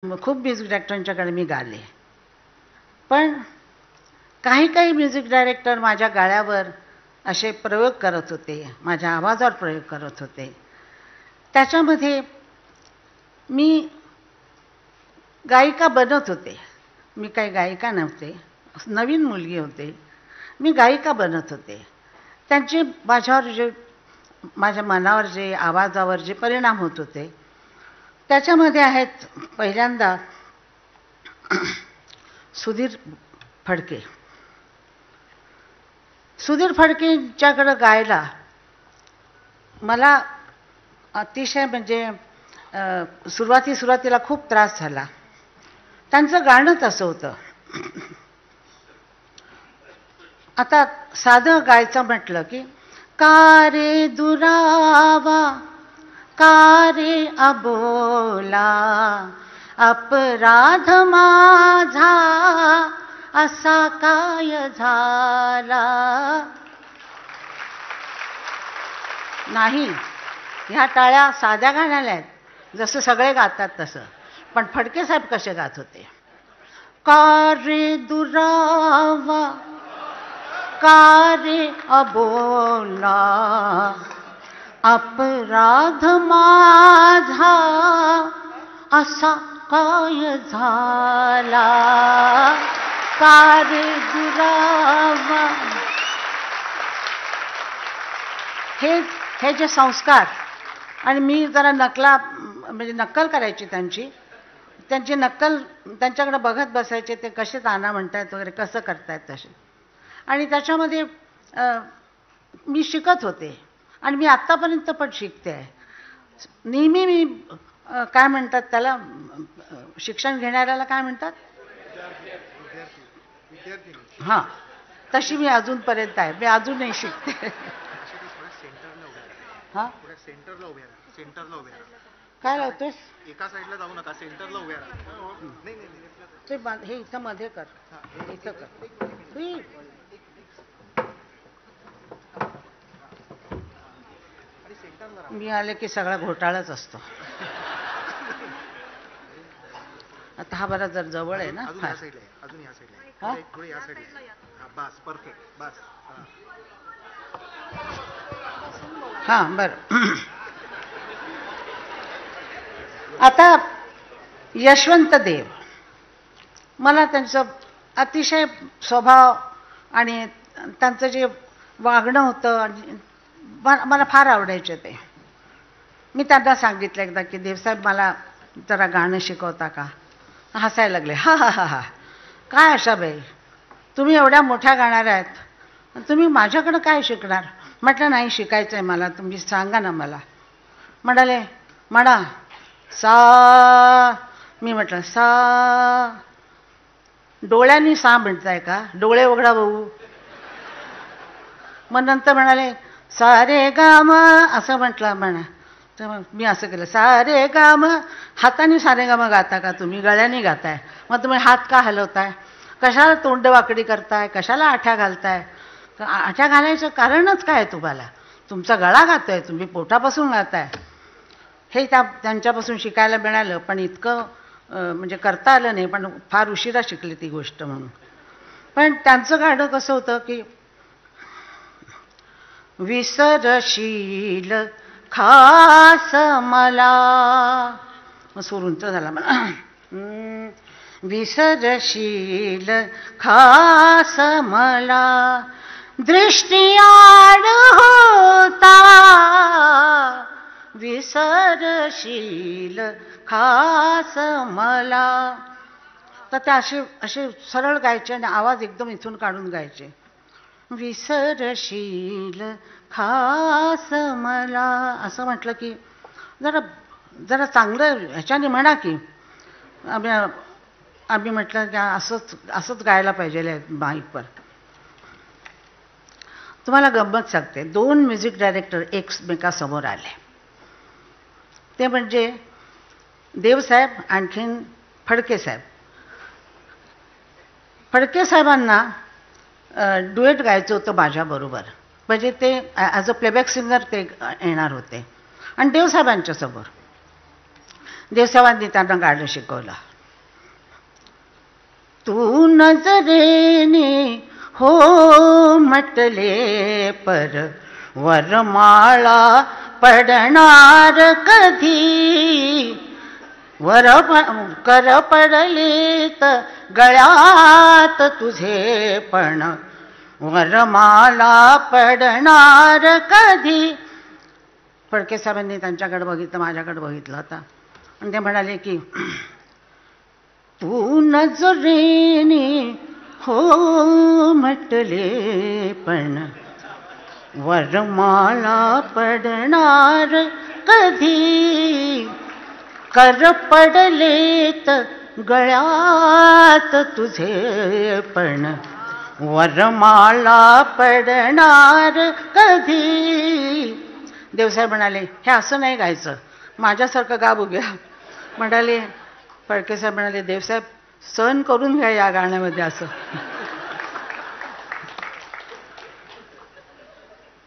खूप म्युझिक डायरेक्टरांच्याकडे मी गाले, पण काही काही म्युझिक डायरेक्टर माझ्या गाण्यावर असे प्रयोग करत होते, माझ्या आवाजावर प्रयोग करत होते. त्याच्यामध्ये मी गायिका बनत होते. मी काही गायिका नव्हते, नवीन मुलगी होते. मी गायिका बनत होते. त्यांचे माझ्यावर जे माझ्या मनावर जे आवाजावर जे परिणाम होत होते त्याच्यामध्ये आहेत पहिल्यांदा सुधीर फडके. सुधीर फडकेंच्याकडे गायला मला अतिशय म्हणजे सुरुवातीला खूप त्रास झाला. त्यांचं गाणं तसं होतं. आता साधं गायचं म्हटलं की का रे दुरावा का रे अबोला अपराध माझा असा काय झाला. नाही, ह्या टाळ्या साध्या गाण्याला आहेत, जसं सगळे गातात तसं. पण फडके साहेब कसे गात होते. का रे दुरावा का रे अबोला अपराध माझा असा काय झाला. का रे दुरावा. हे जे संस्कार, आणि मी जरा म्हणजे नक्कल करायची त्यांची नक्कल त्यांच्याकडे बघत बसायचे, ते कसे ताना म्हणतायत वगैरे कसं करतायत तसे. आणि त्याच्यामध्ये मी शिकत होते आणि मी आत्तापर्यंत पण शिकते आहे. नेहमी मी काय म्हणतात त्याला, शिक्षण घेणाऱ्याला काय म्हणतात, हां, तशी मी अजूनपर्यंत आहे. मी अजूनही शिकते. हां, काय लावतोस, एका साईडला जाऊ नका, सेंटरला उभ्या राहा. नाही नाही ते हे इथं मध्ये कर, इथं कर. मी आले की सगळा घोटाळाच असतो. आता हा बरा जर जवळ आहे ना, अजून या साईडला, थोडे या साईडला. बस, परफेक्ट, बस. हां, बरं. आता यशवंत देव, मला त्यांचं अतिशय स्वभाव आणि त्यांचं जे वागणं होतं आणि मला फार आवडायचे ते. मी त्यांना सांगितलं एकदा की देवसाहेब मला जरा गाणं शिकवता का. हसायला लागले. हा हा हा हा, काय आशाबाई, तुम्ही एवढ्या मोठ्या गाणाऱ्या आहेत, तुम्ही माझ्याकडं काय शिकणार. म्हटलं नाही, शिकायचं आहे मला, तुम्ही सांगा ना मला. म्हणाले म्हणा सा. मी म्हटलं सा. डोळ्यांनी सा म्हणताय का, डोळे उघडा भाऊ. मग नंतर म्हणाले सारे गाम असं म्हटलं म्हणा. तर मी असं केलं, सारे गाम. हाताने सारे गाम गाता का तुम्ही, गळ्याने गाताय. मग तुम्ही हात का हलवताय, कशाला तोंड वाकडी करताय, कशाला आठ्या घालताय. आठ्या घालायचं कारणच काय तुम्हाला, तुमचा गळा गाताय, तुम्ही पोटापासून गाताय. हे त्यांच्यापासून शिकायला मिळालं, पण इतकं म्हणजे करता आलं नाही, पण फार उशिरा शिकले ती गोष्ट म्हणून. पण त्यांचं गाणं कसं होतं की विसरशील खास मला, सुरूंच झाला मला. विसरशील खास मला दृष्टिआड होता, विसरशील खास मला. तर ते असे सरळ गायचे आणि आवाज एकदम इथून काढून गायचे. विसरशील खास मला असं म्हटलं की जरा चांगलं ह्याच्याने म्हणा की. आम्ही म्हटलं की असंच गायला पाहिजे माईकवर. तुम्हाला गंमत सांगते, 2 म्युझिक डायरेक्टर एकमेकासमोर आले. ते म्हणजे देवसाहेब आणखीन फडके साहेब. फडके साहेबांना डुएट गायचं होतं माझ्याबरोबर, म्हणजे ते ॲज अ प्लेबॅक सिंगर ते येणार होते. आणि देवसाहेबांच्या समोर देवसाहेबांनी त्यांना गाणं शिकवलं. तू नजरेने हो म्हटले पर वरमाळा पडणार कधी कर पडलेत गळ्यात तुझे पण वरमाला पडणार कधी. फडके साहेबांनी त्यांच्याकडे बघितलं, माझ्याकडे बघितलं होता आणि ते म्हणाले की तू नजरेने हो म्हटले पण वरमाला पडणार कधी. कर पडलेत गळ्यात तुझे पण वरमाला पडणार कधी. देवसाहेब म्हणाले हे असं नाही गायचं, माझ्यासारखं गा बघूया. म्हणाले फडके साहेब म्हणाले देवसाहेब सहन करून घ्या या गाण्यामध्ये असं.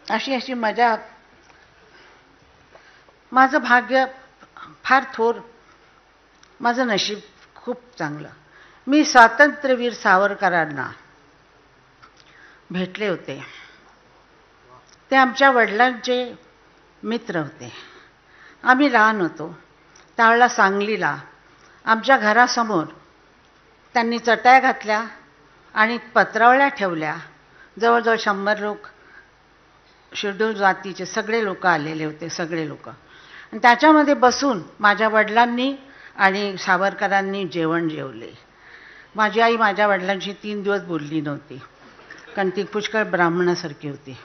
अशी अशी मजा. माझं भाग्य फार थोर, माझं नशीब खूप चांगलं. मी स्वातंत्र्यवीर सावरकरांना भेटले होते. ते आमच्या वडिलांचे मित्र होते. आम्ही लहान होतो त्यावेळेला सांगलीला आमच्या घरासमोर त्यांनी चटया घातल्या आणि पत्रावळ्या ठेवल्या. जवळजवळ 100 लोक, शेड्यूल जातीचे सगळे लोक आलेले होते, सगळे लोक. आणि त्याच्यामध्ये बसून माझ्या वडिलांनी आणि सावरकरांनी जेवण जेवले. माझी आई माझ्या वडिलांशी 3 दिवस बोलली नव्हती, कारण ती पुष्कळ ब्राह्मणासारखी होती.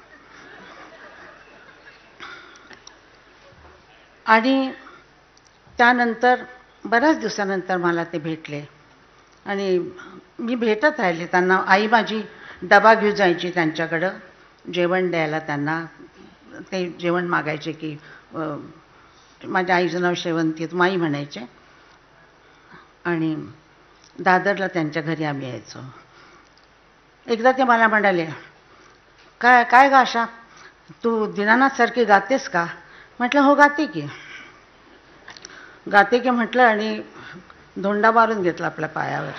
आणि त्यानंतर बऱ्याच दिवसानंतर मला ते भेटले आणि मी भेटत राहिले त्यांना. आई माझी डबा घेऊन जायची त्यांच्याकडं जेवण द्यायला. त्यांना ते जेवण मागायचे की माझ्या आईचं नाव शेवंती, माई म्हणायचे. आणि दादरला त्यांच्या घरी आम्ही यायचो. एकदा ते मला म्हणाले काय काय गा आशा, तू दीनानाथसारखी गातेस का? म्हटलं हो गाते की. गाते की म्हटलं आणि धोंडा मारून घेतला आपल्या पायावर.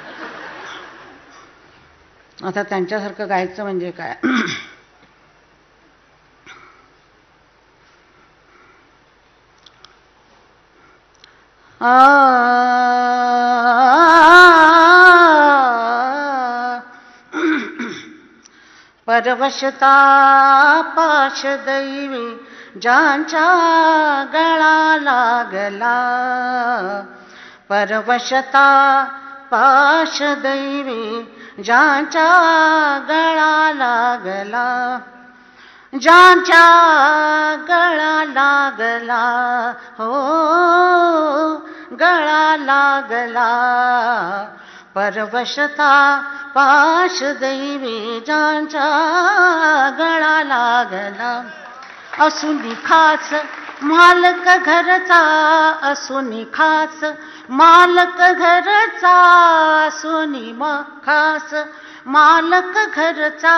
आता त्यांच्यासारखं गायचं म्हणजे काय. परवशता पाश दैवी ज्यांच्या गळा लागला. परवशता पाश दैवी ज्यांच्या गळा लागला. ज्यांच्या गळा लागला हो गळा लागला. परवशता पाश दैवी ज्यांच्या गळा लागला. असुनी खास मालक घरचा, असुनी खास मालक घरचा, असुनी खास मालक घरचा.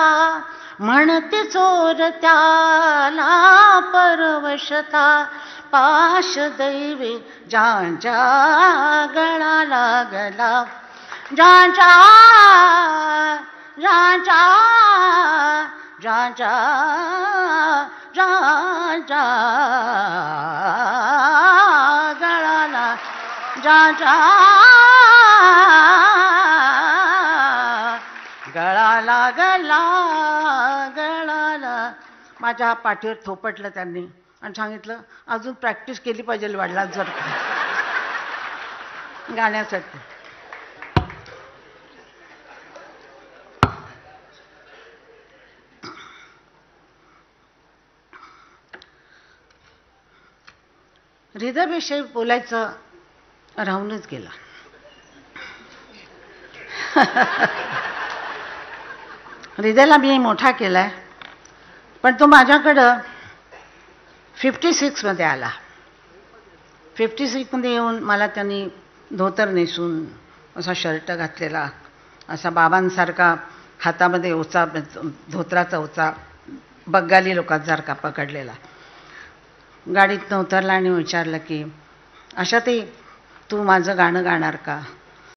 म्हणते चोर त्याला परवशता पाश दैवी ज्यांच्या गळा लागला. ज्यांच्या ज्यांच्या ज्यांच्या ज्यांच्या गळाला ज्यांच्या गळा लागला गळाला. माझ्या पाठीवर थोपटलं त्यांनी आणि सांगितलं अजून प्रॅक्टिस केली पाहिजे वडिलां जर गाण्यासाठी. हृदयाविषयी बोलायचं राहूनच गेलं. हृदयाला मी मोठा केलाय, पण तो माझ्याकडं 56 मध्ये आला. 56 मध्ये येऊन मला त्यांनी धोतर नेसून असा शर्ट घातलेला, असा बाबांसारखा हातामध्ये ओचा, धोतराचा ओचा बंगाली लोकांसारखा पकडलेला. गाडीतनं उतरला आणि विचारलं की आशा ताई तू माझं गाणं गाणार का?